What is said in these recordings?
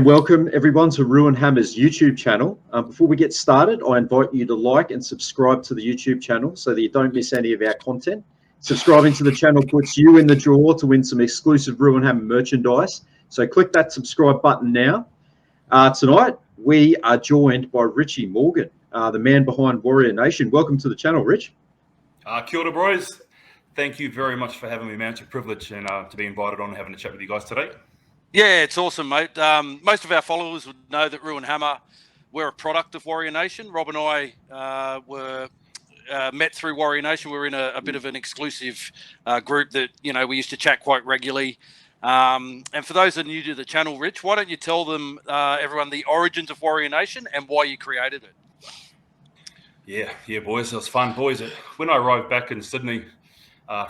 welcome everyone to Roo Hammer's YouTube channel. Before we get started, I invite you to like and subscribe to the YouTube channel so that you don't miss any of our content. Subscribing to the channel puts you in the draw to win some exclusive Roo Hammer merchandise. So click that subscribe button now. Tonight, we are joined by Richie Morgan, the man behind Warrior Nation. Welcome to the channel, Rich. Kia ora, boys. Thank you very much for having me, man. It's a privilege and to be invited on and having a chat with you guys today. Yeah, it's awesome, mate. Most of our followers would know that Roo Hammer, we're a product of Warrior Nation. Rob and I were met through Warrior Nation. We're in a bit of an exclusive group that, we used to chat quite regularly. And for those that are new to the channel, Rich, why don't you tell them, everyone, the origins of Warrior Nation and why you created it? Yeah, boys. It was fun, boys. When I arrived back in Sydney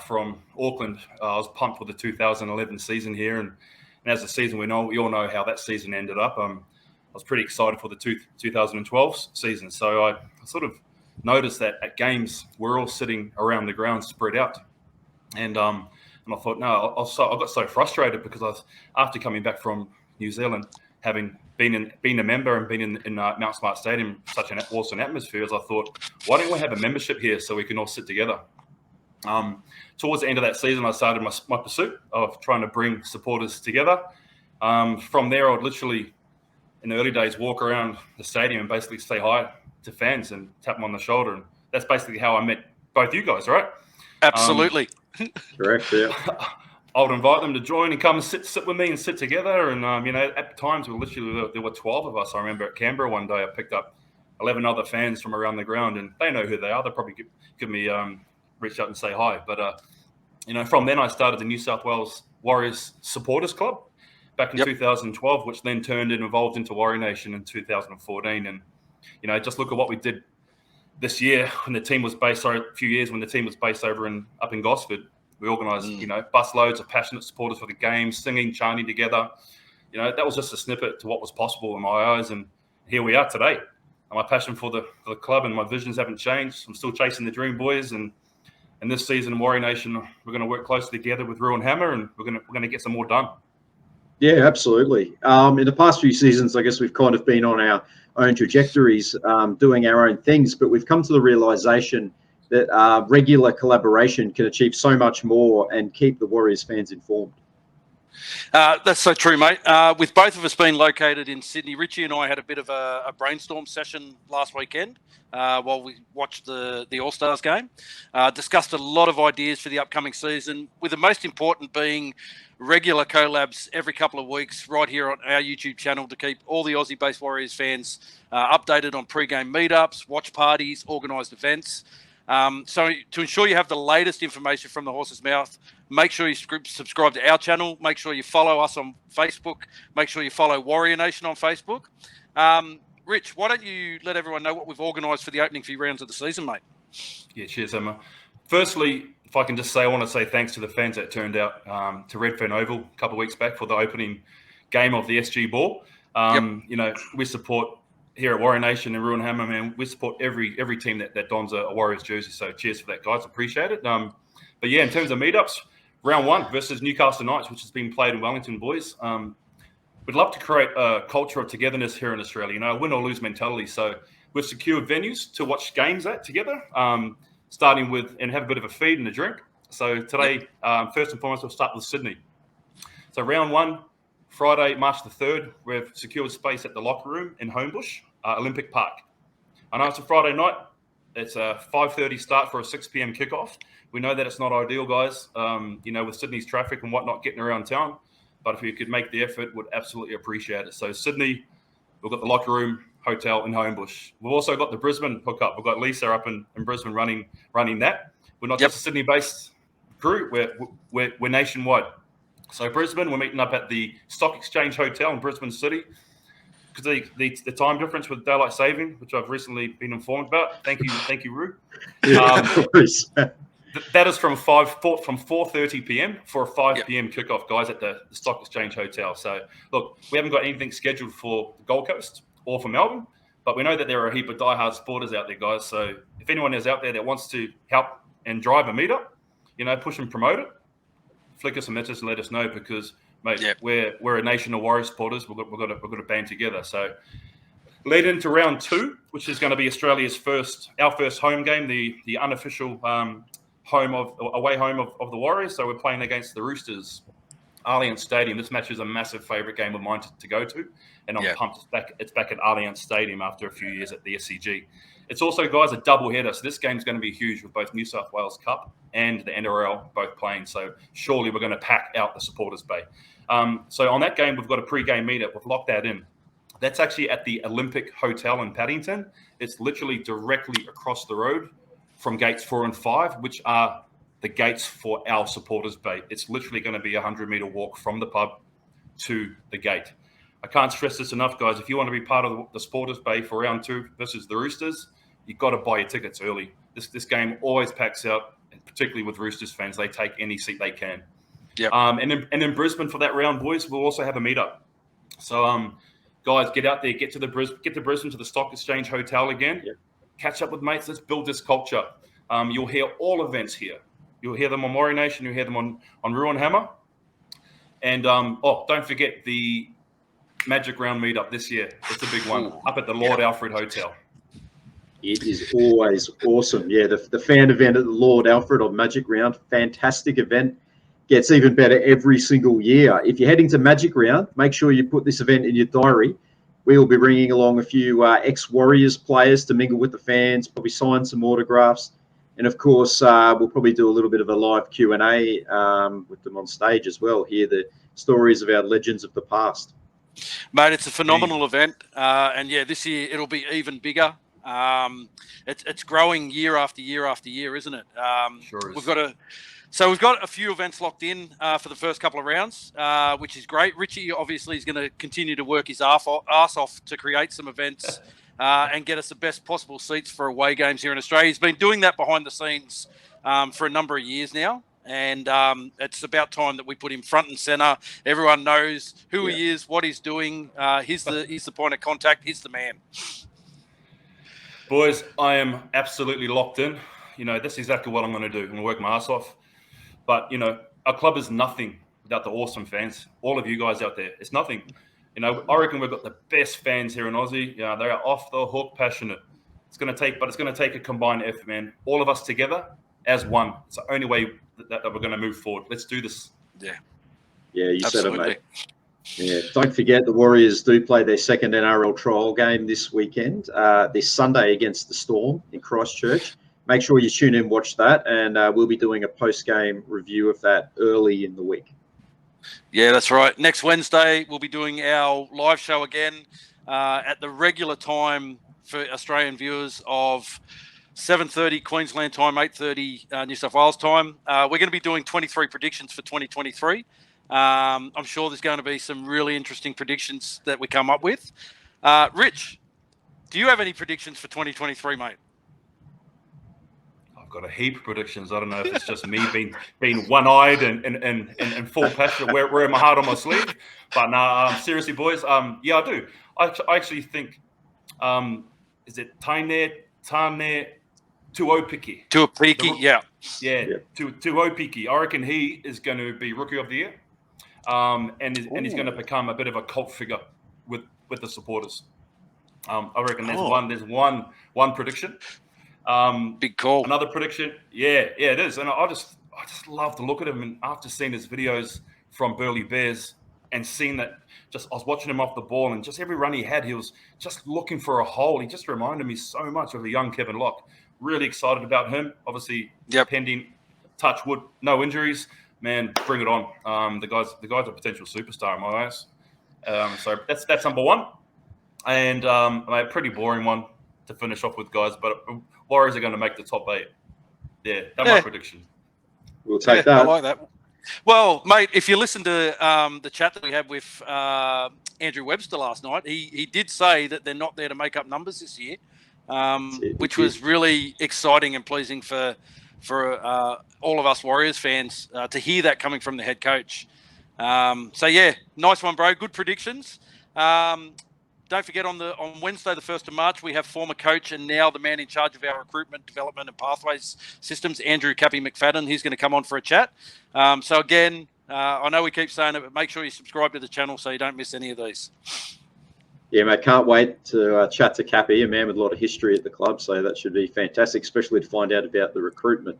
from Auckland, I was pumped for the 2011 season here. And as the season we all know how that season ended up. I was pretty excited for the 2012 season. So I sort of noticed that at games, we're all sitting around the ground spread out. And I thought, no, I got so frustrated because after coming back from New Zealand, having been a member and been in Mount Smart Stadium, such an awesome atmosphere, as I thought, why don't we have a membership here so we can all sit together? Towards the end of that season, I started my pursuit of trying to bring supporters together. From there, I would literally, in the early days, walk around the stadium and basically say hi to fans and tap them on the shoulder. And that's basically how I met both you guys, right? Absolutely. Correct, yeah. I would invite them to join and come and sit with me and sit together. And, at times, there were 12 of us. I remember at Canberra one day, I picked up 11 other fans from around the ground, and they know who they are. They'll probably give me reach out and say hi. But, from then I started the New South Wales Warriors Supporters Club back in 2012, which then turned and evolved into Warrior Nation in 2014. And, just look at what we did this year when the team was based, a few years when the team was based up in Gosford. We organised, busloads of passionate supporters for the game, singing, chanting together. That was just a snippet to what was possible in my eyes. And here we are today. And my passion for the club and my visions haven't changed. I'm still chasing the dream, boys. And this season in Warrior Nation, we're going to work closely together with Roo Hammer, and we're going to get some more done. Yeah, absolutely. In the past few seasons, I guess we've kind of been on our own trajectories, doing our own things, but we've come to the realization that regular collaboration can achieve so much more and keep the Warriors fans informed. That's so true, mate. With both of us being located in Sydney, Richie and I had a bit of a brainstorm session last weekend while we watched the All-Stars game. Discussed a lot of ideas for the upcoming season, with the most important being regular collabs every couple of weeks right here on our YouTube channel to keep all the Aussie-based Warriors fans updated on pre-game meetups, watch parties, organised events. So to ensure you have the latest information from the horse's mouth, make sure you subscribe to our channel. Make sure you follow us on Facebook. Make sure you follow Warrior Nation on Facebook. Rich, why don't you let everyone know what we've organised for the opening few rounds of the season, mate? Yeah, cheers, Emma. Firstly, if I can just say, I want to say thanks to the fans that turned out to Redfern Oval a couple of weeks back for the opening game of the SG Ball. We support here at Warrior Nation and Roo Hammer, man, we support every team that dons a Warriors jersey. So cheers for that, guys. Appreciate it. But yeah, in terms of meetups, round 1 versus Newcastle Knights, which has been played in Wellington, boys. We'd love to create a culture of togetherness here in Australia, a win or lose mentality. So we've secured venues to watch games at together, starting with and have a bit of a feed and a drink. So today, first and foremost, we'll start with Sydney. So round 1, Friday, March the 3rd, we've secured space at the Locker Room in Homebush, Olympic Park. I know it's a Friday night. It's a 5:30 start for a 6 p.m. kickoff. We know that it's not ideal, guys, with Sydney's traffic and whatnot getting around town. But if you could make the effort, would absolutely appreciate it. So Sydney, we've got the Locker Room Hotel in Homebush. We've also got the Brisbane hookup. We've got Lisa up in Brisbane running that. We're not just a Sydney-based crew. We're nationwide. So Brisbane, we're meeting up at the Stock Exchange Hotel in Brisbane City because the time difference with daylight saving, which I've recently been informed about. Thank you, Roo. That is from 4:30 p.m. for a 5 p.m. kickoff, guys, at the Stock Exchange Hotel. So look, we haven't got anything scheduled for the Gold Coast or for Melbourne, but we know that there are a heap of diehard supporters out there, guys. So if anyone is out there that wants to help and drive a meetup, push and promote it, flick us a message and let us know, because mate. Yep. We're a nation of Warriors supporters. We've got to band together. So lead into round 2, which is going to be Australia's our first home game, the unofficial away home of the Warriors. So we're playing against the Roosters, Allianz Stadium. This match is a massive favourite game of mine to go to, and I'm pumped. It's back at Allianz Stadium after a few years at the SCG. It's also, guys, a double header, so this game's going to be huge with both New South Wales Cup and the NRL both playing. So surely we're going to pack out the supporters bay. So on that game, we've got a pre-game meetup. We've locked that in. That's actually at the Olympic Hotel in Paddington. It's literally directly across the road from gates 4 and 5, which are the gates for our supporters bay. It's literally going to be a 100-meter walk from the pub to the gate. I can't stress this enough, guys. If you want to be part of the supporters bay for round 2 versus the Roosters, you've got to buy your tickets early. This game always packs out, and particularly with Roosters fans. They take any seat they can. Yep. And in Brisbane for that round, boys, we'll also have a meetup. So, guys, get out there, get to Brisbane to the Stock Exchange Hotel again. Yep. Catch up with mates. Let's build this culture. You'll hear all events here. You'll hear them on Warrior Nation. You'll hear them on Roo Hammer. And don't forget the Magic Round meetup this year. It's a big one up at the Lord Alfred Hotel. It is always awesome. Yeah, the fan event at the Lord Alfred or Magic Round, fantastic event. Gets even better every single year. If you're heading to Magic Round, make sure you put this event in your diary. We will be bringing along a few ex-Warriors players to mingle with the fans, probably sign some autographs. And, of course, we'll probably do a little bit of a live Q&A with them on stage as well, hear the stories of our legends of the past. Mate, it's a phenomenal event. And, this year it'll be even bigger. It's growing year after year after year, isn't it? Sure is. We've got a few events locked in for the first couple of rounds, which is great. Richie obviously is going to continue to work his ass off to create some events and get us the best possible seats for away games here in Australia. He's been doing that behind the scenes for a number of years now, and it's about time that we put him front and centre. Everyone knows who he is, what he's doing. He's the point of contact. He's the man. Boys, I am absolutely locked in. This is exactly what I'm going to do. I'm going to work my ass off. But, our club is nothing without the awesome fans. All of you guys out there, it's nothing. I reckon we've got the best fans here in Aussie. They are off the hook passionate. It's going to take a combined effort, man. All of us together as one. It's the only way that we're going to move forward. Let's do this. Yeah. Yeah, you Absolutely. said it, mate. Yeah, don't forget the Warriors do play their second NRL trial game this weekend, this Sunday against the Storm in Christchurch. Make sure you tune in, watch that, and we'll be doing a post-game review of that early in the week. Yeah, that's right. Next Wednesday, we'll be doing our live show again at the regular time for Australian viewers of 7:30 Queensland time, 8:30 New South Wales time. We're going to be doing 23 predictions for 2023. I'm sure there's going to be some really interesting predictions that we come up with. Rich, do you have any predictions for 2023, mate? I've got a heap of predictions. I don't know if it's just me being one-eyed and full passion, wearing my heart on my sleeve. But no, seriously, boys, I do. I actually think, is it Taine Tuopiki? Tuopiki, yeah. Yeah, Tuopiki. I reckon he is going to be Rookie of the Year. And he's going to become a bit of a cult figure with the supporters. I reckon there's one prediction. Big call. Another prediction. Yeah, it is. And I just love to look at him. And after seeing his videos from Burleigh Bears and seeing that, I was watching him off the ball, and just every run he had, he was just looking for a hole. He just reminded me so much of the young Kevin Locke. Really excited about him. Obviously, pending touch wood, no injuries. Man, bring it on. The guy's a potential superstar in my eyes. So that's number one. And a pretty boring one to finish off with, guys. But Warriors are going to make the top 8. Yeah, that's my prediction. We'll take that. I like that. Well, mate, if you listen to the chat that we had with Andrew Webster last night, he did say that they're not there to make up numbers this year, which was really exciting and pleasing for all of us Warriors fans to hear that coming from the head coach. Nice one, bro. Good predictions. Don't forget on Wednesday, the 1st of March, we have former coach and now the man in charge of our recruitment, development and pathways systems, Andrew Cappy McFadden. He's going to come on for a chat. So again, I know we keep saying it, but make sure you subscribe to the channel so you don't miss any of these. Yeah, mate, can't wait to chat to Cappy, a man with a lot of history at the club. So that should be fantastic, especially to find out about the recruitment.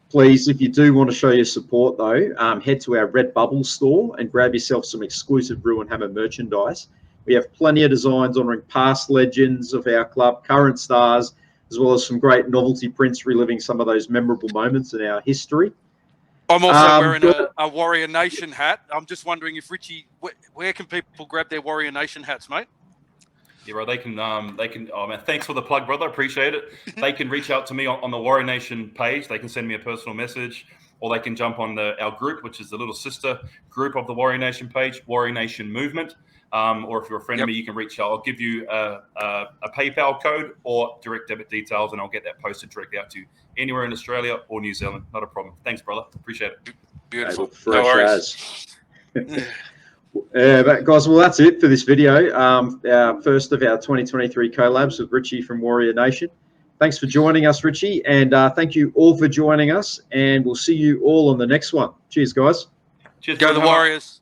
Please, if you do want to show your support, though, head to our Redbubble store and grab yourself some exclusive Roo Hammer merchandise. We have plenty of designs honouring past legends of our club, current stars, as well as some great novelty prints reliving some of those memorable moments in our history. I'm also wearing a Warrior Nation hat. I'm just wondering if Richie, where can people grab their Warrior Nation hats, mate? Yeah, bro, they can. Oh man, thanks for the plug, brother. Appreciate it. They can reach out to me on the Warrior Nation page. They can send me a personal message, or they can jump on our group, which is the little sister group of the Warrior Nation page, Warrior Nation Movement. Or if you're a friend of me, you can reach out. I'll give you a PayPal code or direct debit details, and I'll get that posted directly out to you anywhere in Australia or New Zealand. Not a problem. Thanks, brother. Appreciate it. Beautiful. No worries. But guys, well, that's it for this video. Our first of our 2023 collabs with Richie from Warrior Nation. Thanks for joining us, Richie, and thank you all for joining us, and we'll see you all on the next one. Cheers, guys. Cheers. Go the Warriors.